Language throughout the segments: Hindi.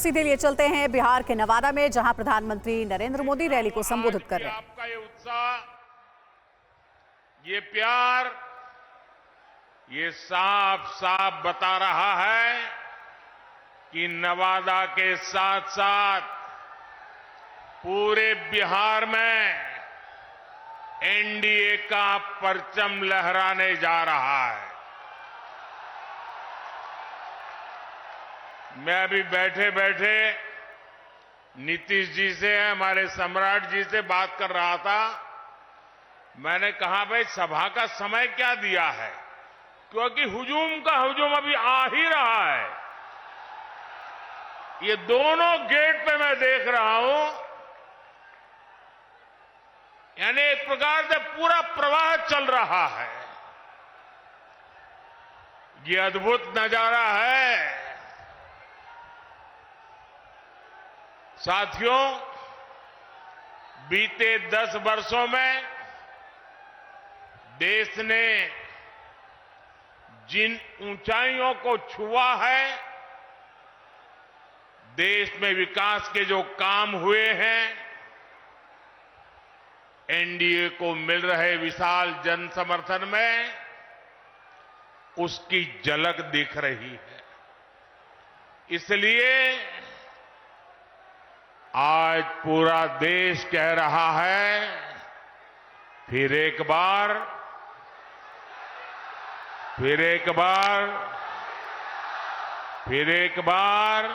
सीधे लिए चलते हैं बिहार के नवादा में, जहां प्रधानमंत्री नरेंद्र मोदी रैली को संबोधित कर रहे हैं। आपका ये उत्साह, ये प्यार, ये साफ साफ बता रहा है कि नवादा के साथ साथ पूरे बिहार में एनडीए का परचम लहराने जा रहा है। मैं अभी बैठे बैठे नीतीश जी से, हमारे सम्राट जी से बात कर रहा था। मैंने कहा, भाई सभा का समय क्या दिया है, क्योंकि हुजूम का हुजूम अभी आ ही रहा है। ये दोनों गेट पे मैं देख रहा हूं, यानी एक प्रकार से पूरा प्रवाह चल रहा है। ये अद्भुत नजारा है। साथियों, बीते 10 वर्षों में देश ने जिन ऊंचाइयों को छुआ है, देश में विकास के जो काम हुए हैं, एनडीए को मिल रहे विशाल जन समर्थन में उसकी झलक दिख रही है। इसलिए आज पूरा देश कह रहा है, फिर एक बार, फिर एक बार, फिर एक बार।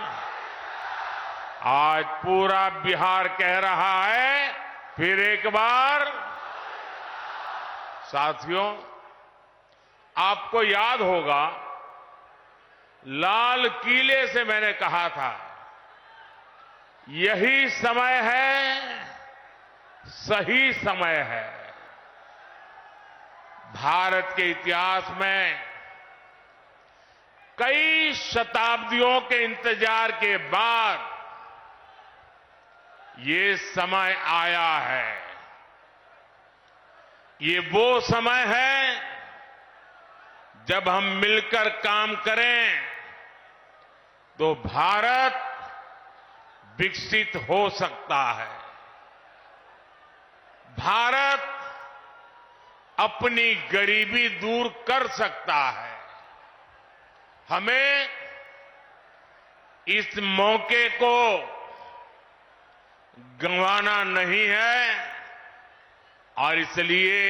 आज पूरा बिहार कह रहा है, फिर एक बार। साथियों, आपको याद होगा, लाल किले से मैंने कहा था, यही समय है, सही समय है। भारत के इतिहास में कई शताब्दियों के इंतजार के बाद ये समय आया है। ये वो समय है जब हम मिलकर काम करें तो भारत विकसित हो सकता है। भारत अपनी गरीबी दूर कर सकता है। हमें इस मौके को गंवाना नहीं है और इसलिए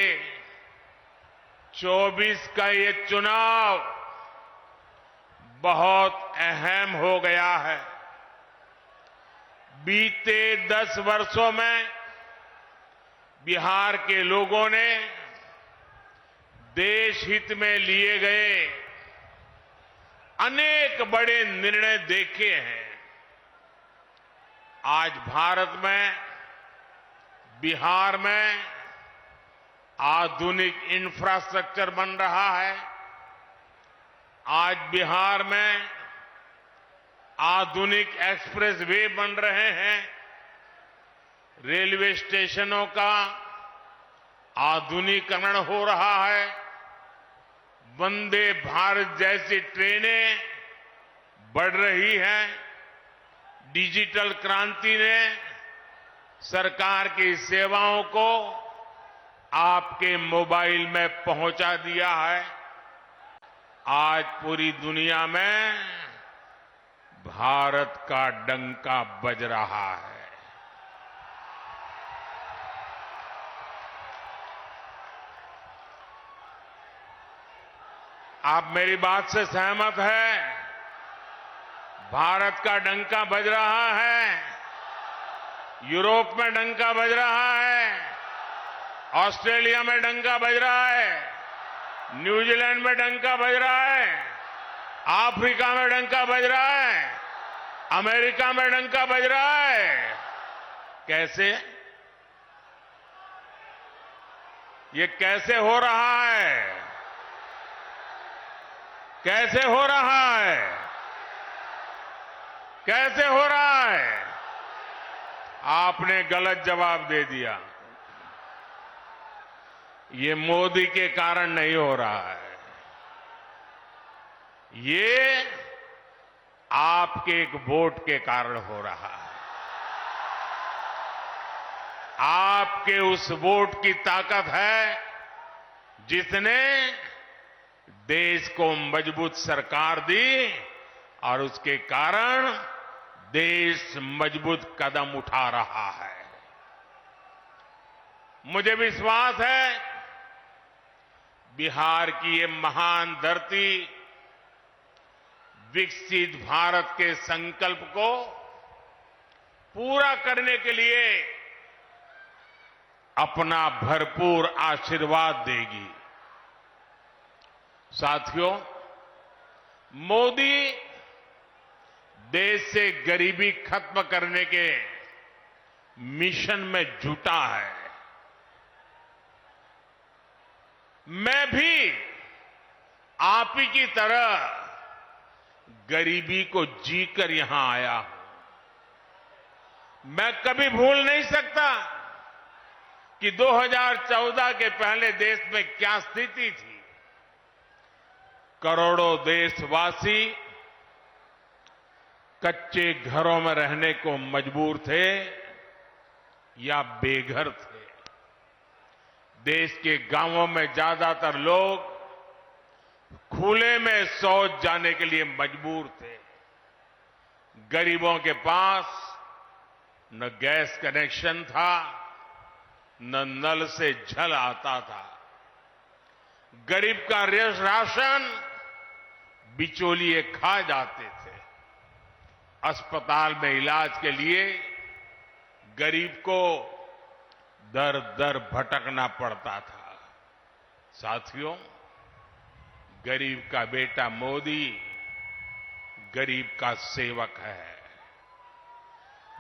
24 का ये चुनाव बहुत अहम हो गया है। बीते 10 वर्षों में बिहार के लोगों ने देश हित में लिए गए अनेक बड़े निर्णय देखे हैं। आज भारत में, बिहार में आधुनिक इंफ्रास्ट्रक्चर बन रहा है। आज बिहार में आधुनिक एक्सप्रेस वे बन रहे हैं। रेलवे स्टेशनों का आधुनिकीकरण हो रहा है। वंदे भारत जैसी ट्रेनें बढ़ रही हैं। डिजिटल क्रांति ने सरकार की सेवाओं को आपके मोबाइल में पहुंचा दिया है। आज पूरी दुनिया में भारत का डंका बज रहा है। आप मेरी बात से सहमत हैं? भारत का डंका बज रहा है। यूरोप में डंका बज रहा है। ऑस्ट्रेलिया में डंका बज रहा है। न्यूजीलैंड में डंका बज रहा है। अफ्रीका में डंका बज रहा है। अमेरिका में डंका बज रहा है। कैसे? ये कैसे हो रहा है? कैसे हो रहा है? कैसे हो रहा है? आपने गलत जवाब दे दिया। ये मोदी के कारण नहीं हो रहा है। ये आपके एक वोट के कारण हो रहा है। आपके उस वोट की ताकत है जिसने देश को मजबूत सरकार दी और उसके कारण देश मजबूत कदम उठा रहा है। मुझे विश्वास है बिहार की ये महान धरती विकसित भारत के संकल्प को पूरा करने के लिए अपना भरपूर आशीर्वाद देगी। साथियों, मोदी देश से गरीबी खत्म करने के मिशन में जुटा है। मैं भी आप ही की तरह गरीबी को जीकर यहां आया हूं। मैं कभी भूल नहीं सकता कि 2014 के पहले देश में क्या स्थिति थी। करोड़ों देशवासी कच्चे घरों में रहने को मजबूर थे या बेघर थे। देश के गांवों में ज्यादातर लोग खुले में शौच जाने के लिए मजबूर थे। गरीबों के पास न गैस कनेक्शन था, न नल से जल आता था। गरीब का राशन बिचौलिए खा जाते थे। अस्पताल में इलाज के लिए गरीब को दर दर भटकना पड़ता था। साथियों, गरीब का बेटा मोदी गरीब का सेवक है।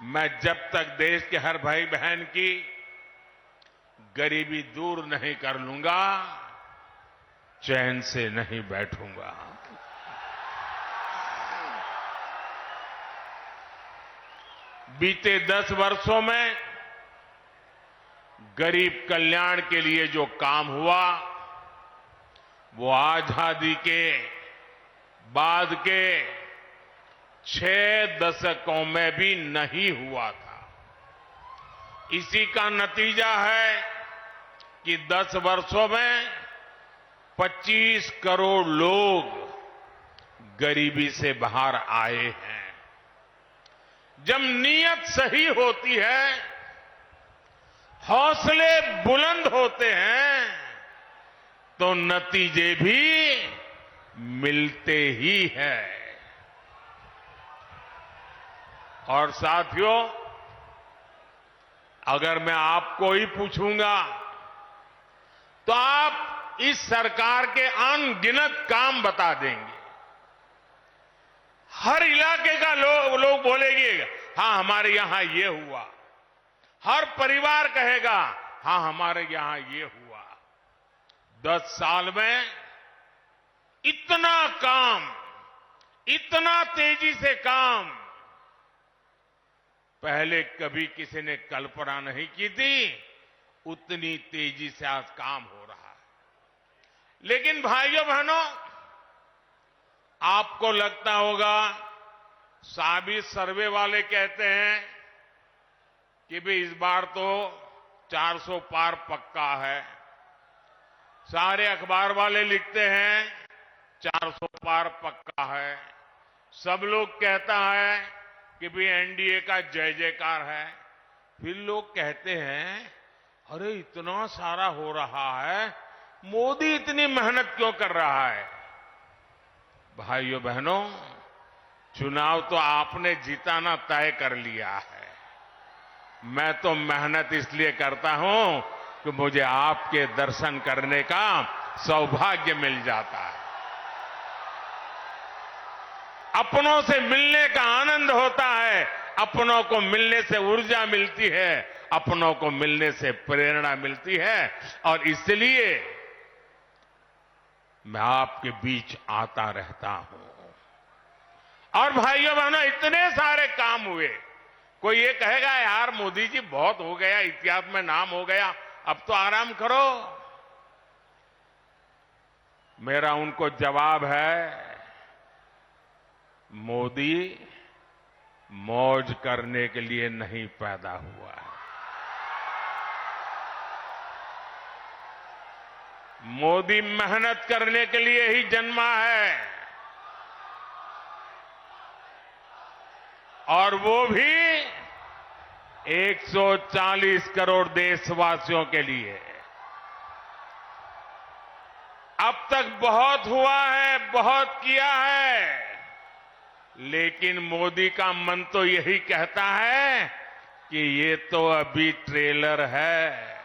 मैं जब तक देश के हर भाई बहन की गरीबी दूर नहीं कर लूंगा, चैन से नहीं बैठूंगा। बीते 10 वर्षों में गरीब कल्याण के लिए जो काम हुआ वो आजादी के बाद के 6 दशकों में भी नहीं हुआ था। इसी का नतीजा है कि 10 वर्षों में 25 करोड़ लोग गरीबी से बाहर आए हैं। जब नीयत सही होती है, हौसले बुलंद होते हैं, तो नतीजे भी मिलते ही हैं। और साथियों, अगर मैं आपको ही पूछूंगा तो आप इस सरकार के अनगिनत काम बता देंगे। हर इलाके का लोग बोलेंगे, हां हमारे यहां ये हुआ। हर परिवार कहेगा, हां हमारे यहां ये हुआ। 10 साल में इतना काम, इतना तेजी से काम पहले कभी किसी ने कल्पना नहीं की थी। उतनी तेजी से आज काम हो रहा है। लेकिन भाइयों बहनों, आपको लगता होगा साबित सर्वे वाले कहते हैं कि भाई इस बार तो 400 पार पक्का है। सारे अखबार वाले लिखते हैं 400 पार पक्का है। सब लोग कहता है कि भाई एनडीए का जय जयकार है। फिर लोग कहते हैं, अरे इतना सारा हो रहा है, मोदी इतनी मेहनत क्यों कर रहा है? भाइयों बहनों, चुनाव तो आपने जिताना तय कर लिया है। मैं तो मेहनत इसलिए करता हूं कि मुझे आपके दर्शन करने का सौभाग्य मिल जाता है। अपनों से मिलने का आनंद होता है। अपनों को मिलने से ऊर्जा मिलती है, अपनों को मिलने से प्रेरणा मिलती है। और इसलिए मैं आपके बीच आता रहता हूं। और भाइयों बहनों, इतने सारे काम हुए। कोई ये कहेगा, यार मोदी जी बहुत हो गया, इतिहास में नाम हो गया, अब तो आराम करो। मेरा उनको जवाब है, मोदी मौज करने के लिए नहीं पैदा हुआ है। मोदी मेहनत करने के लिए ही जन्मा है, और वो भी 140 करोड़ देशवासियों के लिए। अब तक बहुत हुआ है, बहुत किया है, लेकिन मोदी का मन तो यही कहता है कि ये तो अभी ट्रेलर है।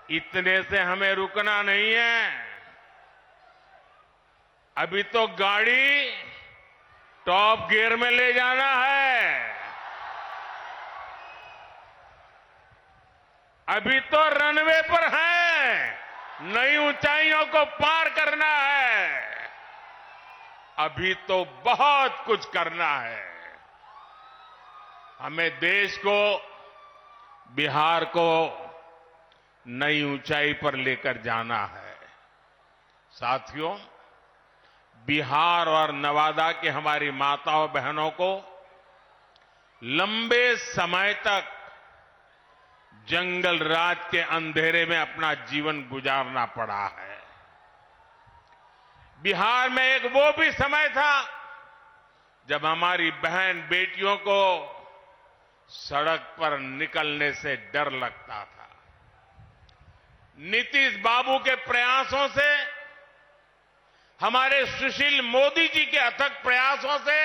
इतने से हमें रुकना नहीं है। अभी तो गाड़ी टॉप गियर में ले जाना है। अभी तो रनवे पर है, नई ऊंचाइयों को पार करना है। अभी तो बहुत कुछ करना है। हमें देश को, बिहार को नई ऊंचाई पर लेकर जाना है। साथियों, बिहार और नवादा के हमारी माताओं बहनों को लंबे समय तक जंगल राज के अंधेरे में अपना जीवन गुजारना पड़ा है। बिहार में एक वो भी समय था जब हमारी बहन बेटियों को सड़क पर निकलने से डर लगता था। नीतीश बाबू के प्रयासों से, हमारे सुशील मोदी जी के अथक प्रयासों से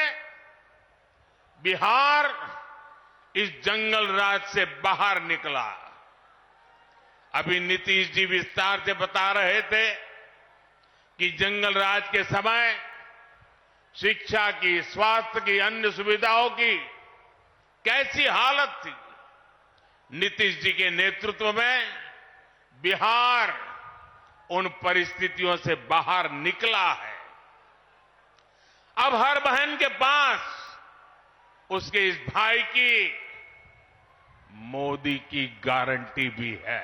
बिहार इस जंगल राज से बाहर निकला। अभी नीतीश जी विस्तार से बता रहे थे कि जंगल राज के समय शिक्षा की, स्वास्थ्य की, अन्य सुविधाओं की कैसी हालत थी। नीतीश जी के नेतृत्व में बिहार उन परिस्थितियों से बाहर निकला है। अब हर बहन के पास उसके इस भाई की मोदी की गारंटी भी है।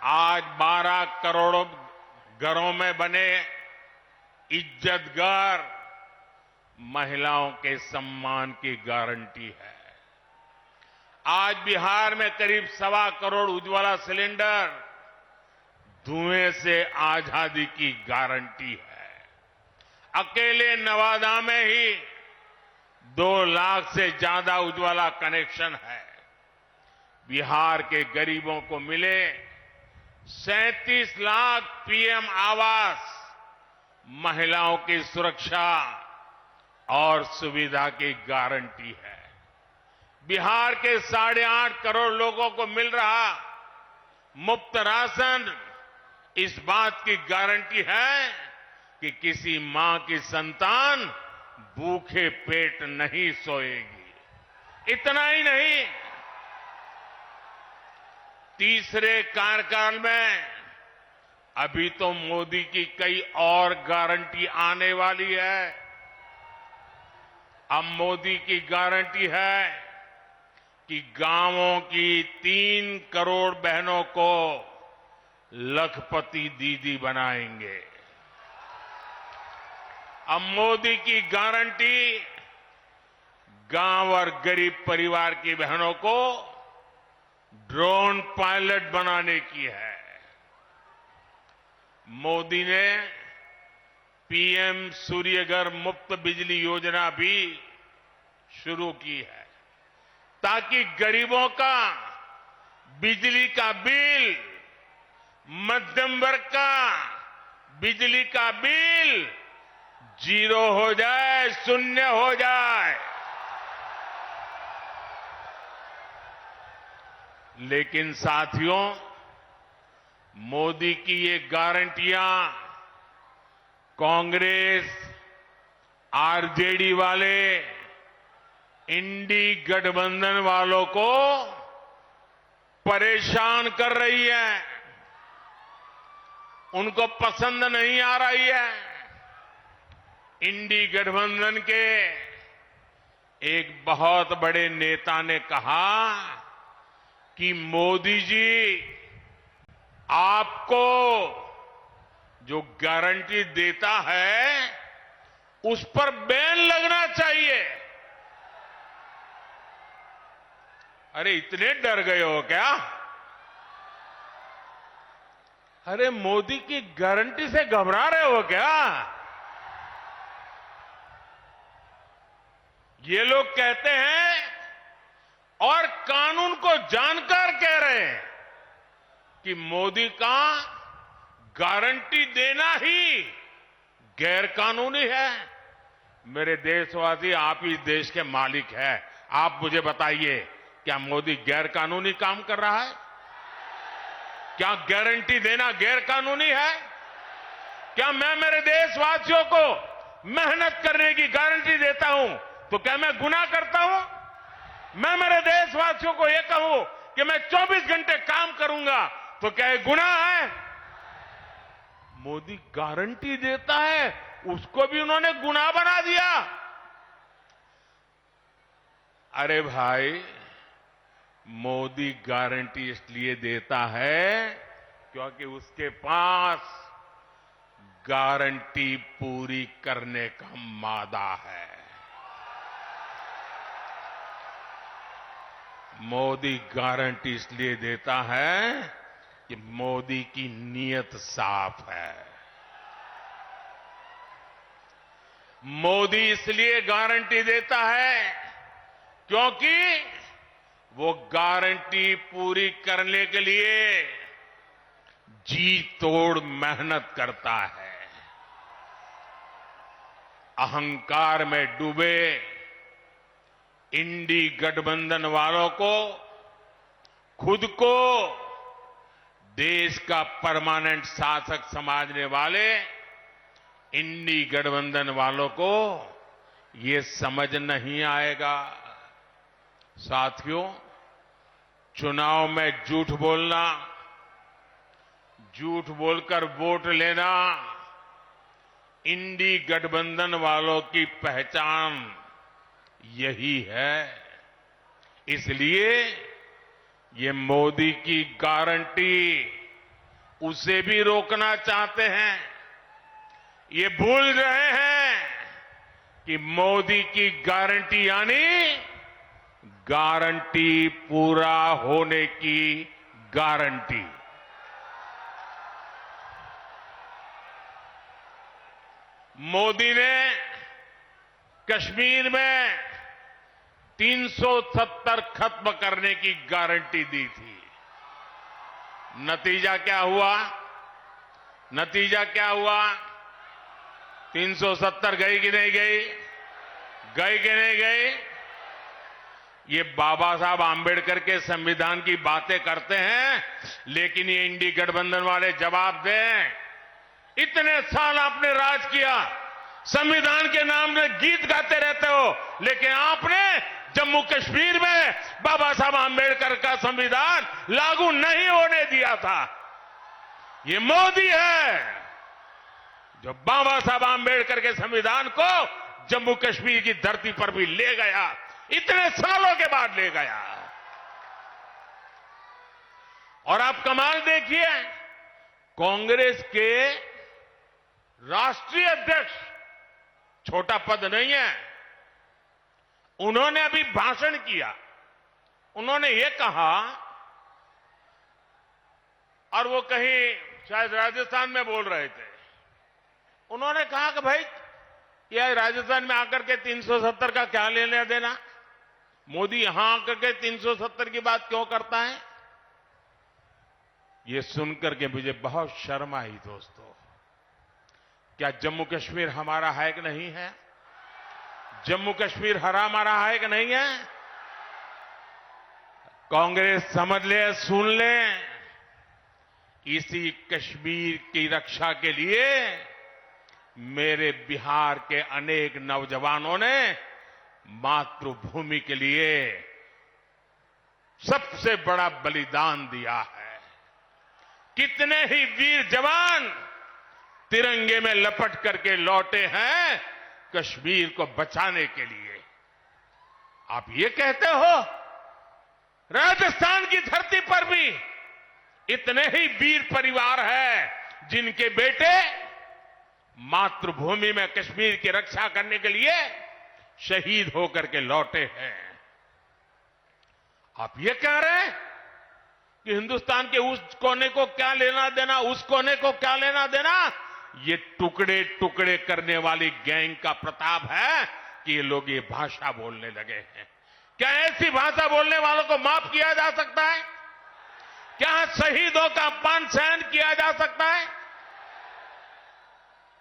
आज 12 करोड़ घरों में बने इज्जत घर महिलाओं के सम्मान की गारंटी है। आज बिहार में करीब 1.25 करोड़ उज्ज्वला सिलेंडर धुएं से आजादी की गारंटी है। अकेले नवादा में ही 2 लाख से ज्यादा उज्ज्वला कनेक्शन है। बिहार के गरीबों को मिले 37 लाख पीएम आवास, महिलाओं की सुरक्षा और सुविधा की गारंटी है। बिहार के 8.5 करोड़ लोगों को मिल रहा मुफ्त राशन इस बात की गारंटी है कि किसी मां की संतान भूखे पेट नहीं सोएगी। इतना ही नहीं, तीसरे कार्यकाल में अभी तो मोदी की कई और गारंटी आने वाली है। अब मोदी की गारंटी है कि गांवों की 3 करोड़ बहनों को लखपति दीदी बनाएंगे। अब मोदी की गारंटी गांव और गरीब परिवार की बहनों को ड्रोन पायलट बनाने की है। मोदी ने पीएम सूर्यघर मुफ्त बिजली योजना भी शुरू की है, ताकि गरीबों का बिजली का बिल, मध्यम वर्ग का बिजली का बिल 0 हो जाए, 0 हो जाए। लेकिन साथियों, मोदी की ये गारंटियां कांग्रेस, आरजेडी वाले, इंडी गठबंधन वालों को परेशान कर रही है, उनको पसंद नहीं आ रही है। इंडी गठबंधन के एक बहुत बड़े नेता ने कहा कि मोदी जी आपको जो गारंटी देता है उस पर बैन लगना चाहिए। अरे इतने डर गए हो क्या? अरे मोदी की गारंटी से घबरा रहे हो क्या? ये लोग कहते हैं और कानून को जानकर कह रहे हैं कि मोदी का गारंटी देना ही गैर कानूनी है। मेरे देशवासी, आप ही देश के मालिक हैं। आप मुझे बताइए, क्या मोदी गैर कानूनी काम कर रहा है? क्या गारंटी देना गैर कानूनी है? क्या मैं मेरे देशवासियों को मेहनत करने की गारंटी देता हूं तो क्या मैं गुनाह करता हूं? मैं मेरे देशवासियों को यह कहूं कि मैं 24 घंटे काम करूंगा तो क्या यह गुनाह है? मोदी गारंटी देता है, उसको भी उन्होंने गुनाह बना दिया। अरे भाई, मोदी गारंटी इसलिए देता है क्योंकि उसके पास गारंटी पूरी करने का मादा है। मोदी गारंटी इसलिए देता है कि मोदी की नीयत साफ है। मोदी इसलिए गारंटी देता है क्योंकि वो गारंटी पूरी करने के लिए जी तोड़ मेहनत करता है। अहंकार में डूबे इंडी गठबंधन वालों को, खुद को देश का परमानेंट शासक समझने वाले इंडी गठबंधन वालों को ये समझ नहीं आएगा। साथियों, चुनाव में झूठ बोलना, झूठ बोलकर वोट लेना इंडी गठबंधन वालों की पहचान यही है। इसलिए ये मोदी की गारंटी उसे भी रोकना चाहते हैं। ये भूल रहे हैं कि मोदी की गारंटी यानी गारंटी पूरा होने की गारंटी। मोदी ने कश्मीर में 370 खत्म करने की गारंटी दी थी। नतीजा क्या हुआ? नतीजा क्या हुआ? 370 गई कि नहीं गई? गई कि नहीं गई? ये बाबा साहब आंबेडकर के संविधान की बातें करते हैं, लेकिन ये इंडी गठबंधन वाले जवाब दें। इतने साल आपने राज किया, संविधान के नाम में गीत गाते रहते हो, लेकिन आपने जम्मू कश्मीर में बाबा साहब आंबेडकर का संविधान लागू नहीं होने दिया था। ये मोदी है जो बाबा साहब आंबेडकर के संविधान को जम्मू कश्मीर की धरती पर भी ले गया, इतने सालों के बाद ले गया। और आप कमाल देखिए, कांग्रेस के राष्ट्रीय अध्यक्ष, छोटा पद नहीं है, उन्होंने अभी भाषण किया। उन्होंने ये कहा, और वो कहीं शायद राजस्थान में बोल रहे थे, उन्होंने कहा कि भाई ये राजस्थान में आकर के 370 का क्या लेना देना, मोदी यहां आकर के 370 की बात क्यों करता है। ये सुनकर के मुझे बहुत शर्म आई। दोस्तों, क्या जम्मू कश्मीर हमारा है कि नहीं है? जम्मू कश्मीर हमारा है कि नहीं है? कांग्रेस समझ ले, सुन ले, इसी कश्मीर की रक्षा के लिए मेरे बिहार के अनेक नौजवानों ने मातृभूमि के लिए सबसे बड़ा बलिदान दिया है। कितने ही वीर जवान तिरंगे में लपट करके लौटे हैं कश्मीर को बचाने के लिए। आप ये कहते हो राजस्थान की धरती पर भी इतने ही वीर परिवार है जिनके बेटे मातृभूमि में कश्मीर की रक्षा करने के लिए शहीद होकर के लौटे हैं। आप ये कह रहे हैं कि हिंदुस्तान के उस कोने को क्या लेना देना, उस कोने को क्या लेना देना? ये टुकड़े टुकड़े करने वाली गैंग का प्रताप है कि ये लोग ये भाषा बोलने लगे हैं। क्या ऐसी भाषा बोलने वालों को माफ किया जा सकता है? क्या शहीदों का अपमान सहन किया जा सकता है?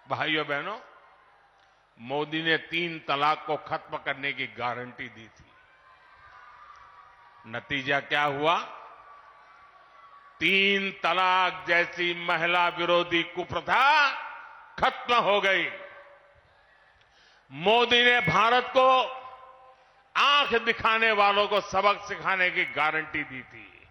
भाइयों बहनों, मोदी ने 3 तलाक को खत्म करने की गारंटी दी थी। नतीजा क्या हुआ? 3 तलाक जैसी महिला विरोधी कुप्रथा खत्म हो गई। मोदी ने भारत को आंख दिखाने वालों को सबक सिखाने की गारंटी दी थी।